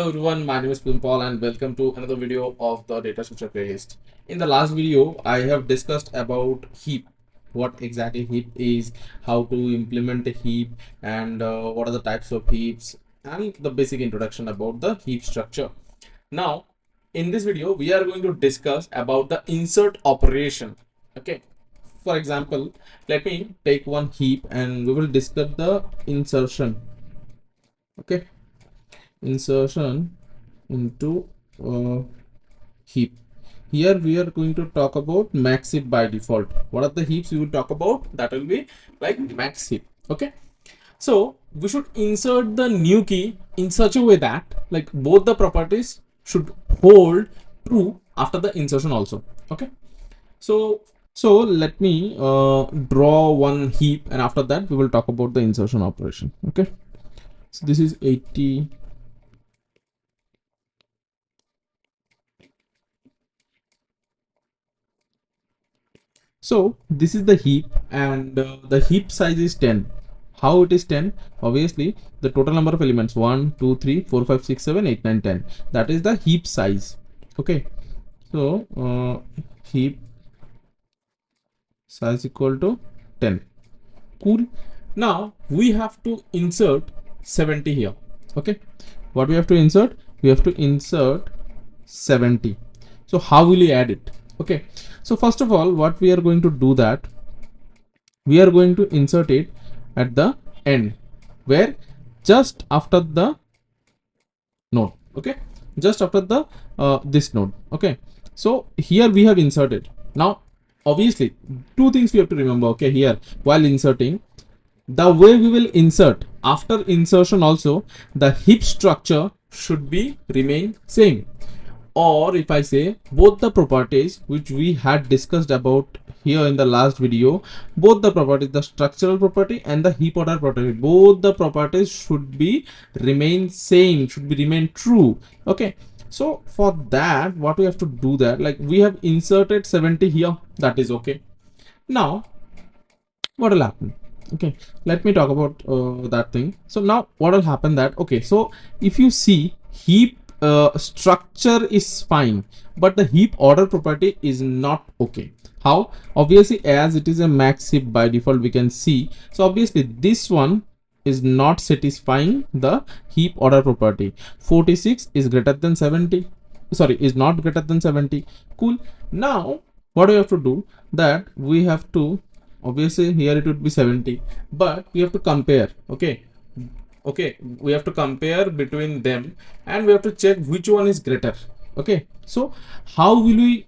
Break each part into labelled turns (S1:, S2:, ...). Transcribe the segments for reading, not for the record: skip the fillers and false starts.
S1: everyone, my name is Pritam and welcome to another video of the data structure playlist. In the last video, I have discussed about heap, what exactly heap is, how to implement a heap, and what are the types of heaps, and the basic introduction about the heap structure. Now, in this video, we are going to discuss about the insert operation. Okay. For example, let me take one heap and we will discuss the insertion. Okay. Insertion into heap. Here we are going to talk about max heap by default. What are the heaps we will talk about? That will be like max heap. Okay, so we should insert the new key in such a way that like both the properties should hold true after the insertion also. Okay, so let me draw one heap and after that we will talk about the insertion operation. Okay, so this is 80. So this is the heap and the heap size is 10. How it is 10? Obviously the total number of elements 1 2 3 4 5 6 7 8 9 10, that is the heap size. Okay, so heap size equal to 10. Cool. Now we have to insert 70 here. Okay, what we have to insert? We have to insert 70. So how will you add it? Okay, so first of all, what we are going to do, that we are going to insert it at the end, where just after the node. Okay, just after the this node. Okay, so here we have inserted. Now obviously two things we have to remember. Okay, here while inserting, the way we will insert, after insertion also the heap structure should be remain same. Or if I say both the properties which we had discussed about here in the last video, both the properties, the structural property and the heap order property, both the properties should be remain same, should be remain true. Okay, so for that what we have to do, that like we have inserted 70 here, that is okay. Now what will happen? Okay, let me talk about that thing. So now what will happen, that okay, so if you see heap structure is fine, but the heap order property is not okay. How? Obviously as it is a max heap by default, we can see, so obviously this one is not satisfying the heap order property. 46 is greater than 70, sorry, is not greater than 70. Cool. Now what we have to do, that we have to, obviously here it would be 70, but we have to compare. Okay, we have to compare between them and we have to check which one is greater. Okay, so how will we,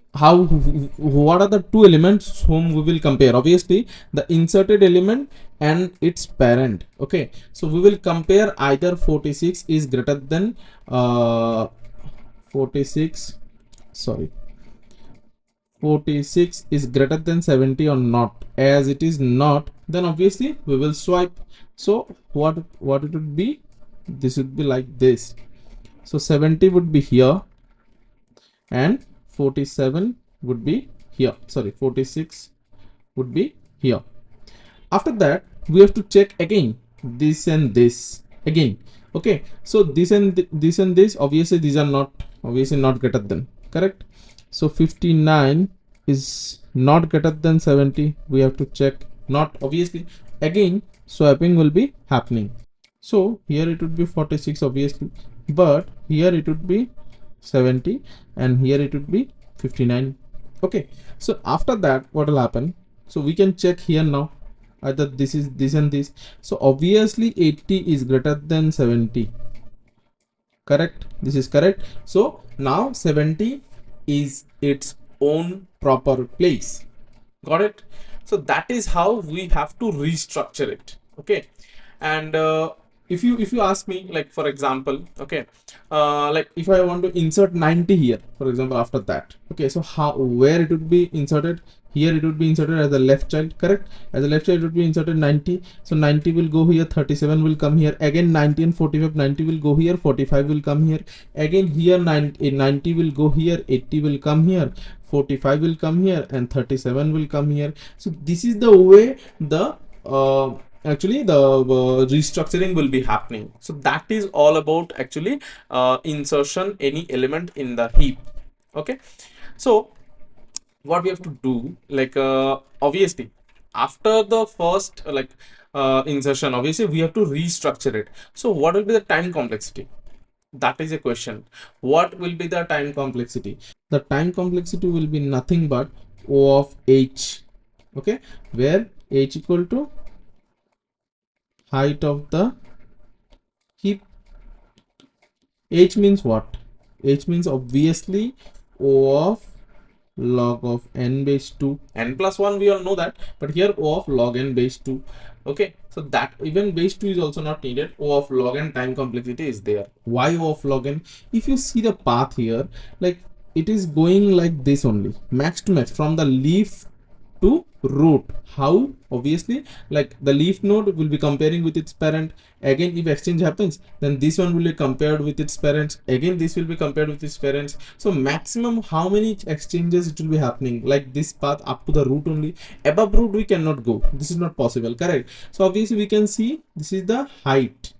S1: what are the two elements whom we will compare? Obviously the inserted element and its parent. Okay, so we will compare either 46 is greater than 46 is greater than 70 or not. As it is not, then obviously we will swipe. So what it would be, this would be like this. So 70 would be here and 47 would be here, sorry, 46 would be here. After that we have to check again this and this again. Okay, so this and this, obviously these are not, obviously not greater than, correct? So 59 is not greater than 70, we have to check not, obviously again swapping will be happening. So here it would be 46 obviously, but here it would be 70 and here it would be 59. Okay, so after that what will happen, so we can check here now either this is this and this. So obviously 80 is greater than 70, correct? This is correct. So now 70 is its own proper place. Got it? So that is how we have to restructure it. Okay, and if you ask me, like for example, okay, like if I want to insert 90 here, for example, after that, okay, so how, where it would be inserted? Here it would be inserted as a left child, correct? As a left child it would be inserted 90. So 90 will go here, 37 will come here, again 90 and 45, 90 will go here, 45 will come here, again here 90 will go here, 80 will come here, 45 will come here, and 37 will come here. So this is the way the actually the restructuring will be happening. So that is all about actually insertion any element in the heap. Okay, so what we have to do, like obviously after the first insertion, obviously we have to restructure it. So what will be the time complexity? That is a question. What will be the time complexity? The time complexity will be nothing but O of h, okay, where h equal to height of the heap. H means what? H means obviously O of log of n base 2, n plus 1 we all know that, but here O of log n base 2. Okay, so that even base 2 is also not needed. O of log n time complexity is there. Why O of log n? If you see the path here, like it is going like this only, max to max from the leaf to root. How? Obviously, like the leaf node will be comparing with its parent. Again, if exchange happens, then this one will be compared with its parents. Again, this will be compared with its parents. So maximum how many exchanges it will be happening, like this path up to the root only. Above root we cannot go, this is not possible, correct? So obviously we can see this is the height,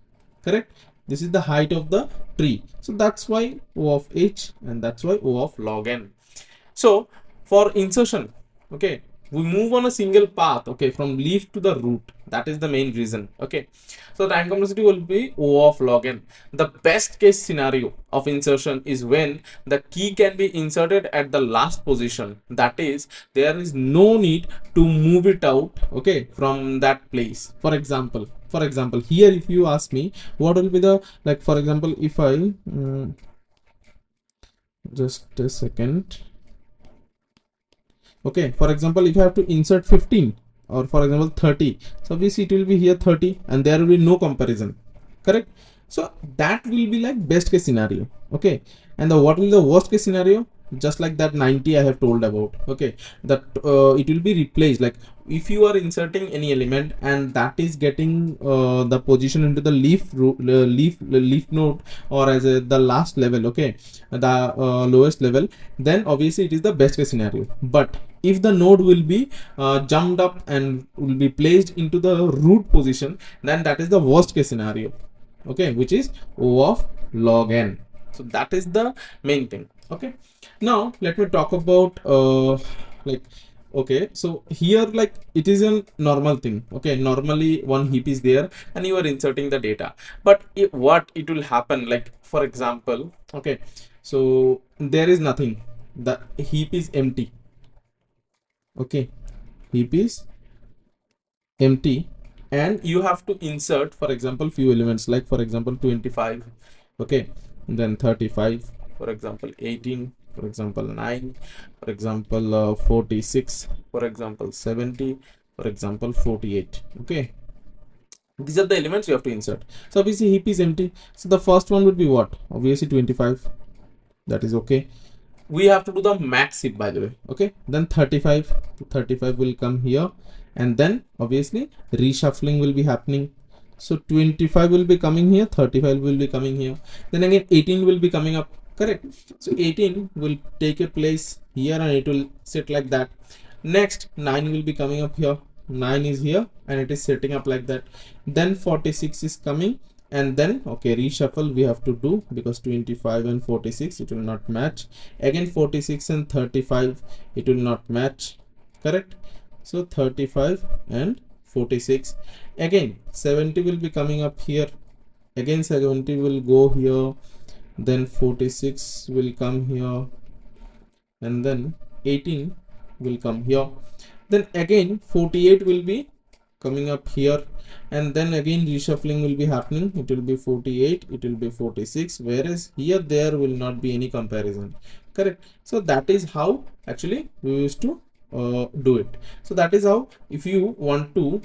S1: correct? This is the height of the tree. So that's why O of h, and that's why O of log n. So for insertion, okay, we move on a single path, okay, from leaf to the root. That is the main reason. Okay, so time complexity will be O of log n. The best case scenario of insertion is when the key can be inserted at the last position. That is, there is no need to move it out, okay, from that place. For example, here if you ask me what will be the, like for example, if I just a second. Okay, for example, if I have to insert 15 or for example 30, so obviously it will be here 30 and there will be no comparison, correct? So that will be like best case scenario. Okay, and the what will the worst case scenario? Just like that 90 I have told about. Okay, that it will be replaced. Like if you are inserting any element and that is getting the position into the leaf node, or as the last level, okay, the lowest level, then obviously it is the best case scenario. But if the node will be jumped up and will be placed into the root position, then that is the worst case scenario, okay, which is O of log n. So that is the main thing. Okay, now let me talk about like, okay, so here like it is a normal thing. Okay, normally one heap is there and you are inserting the data, but what it will happen, like for example, okay, so there is nothing, the heap is empty. Okay, heap is empty and you have to insert, for example, few elements, like for example 25, okay, then 35, for example 18, for example 9, for example 46, for example 70, for example 48. Okay, these are the elements you have to insert. So obviously heap is empty, so the first one would be what? Obviously 25, that is okay. We have to do the max heap, by the way. Okay, then 35 will come here, and then obviously reshuffling will be happening. So 25 will be coming here, 35 will be coming here, then again 18 will be coming up, correct? So 18 will take a place here and it will sit like that. Next 9 will be coming up here, 9 is here and it is setting up like that. Then 46 is coming, and then okay, reshuffle we have to do because 25 and 46 it will not match. Again 46 and 35 it will not match, correct? So 35 and 46. Again 70 will be coming up here, again 70 will go here, then 46 will come here, and then 18 will come here, then again 48 will be coming up here, and then again reshuffling will be happening. It will be 48, it will be 46, whereas here there will not be any comparison, correct? So that is how actually we used to do it. So that is how, if you want to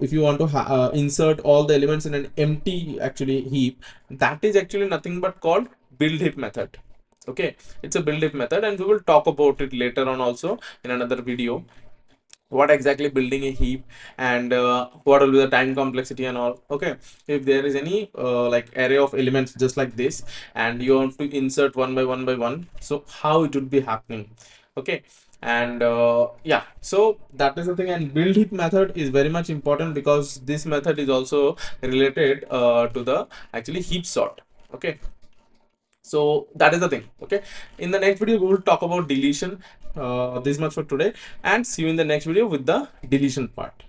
S1: if you want to insert all the elements in an empty actually heap, that is actually nothing but called build heap method. Okay, it's a build heap method and we will talk about it later on also in another video, what exactly building a heap and what will be the time complexity and all. Okay, if there is any like array of elements just like this and you want to insert one by one, so how it would be happening. Okay, And yeah, so that is the thing. And build heap method is very much important because this method is also related to the actually heap sort. Okay, so that is the thing. Okay, in the next video we will talk about deletion. This much for today, and see you in the next video with the deletion part.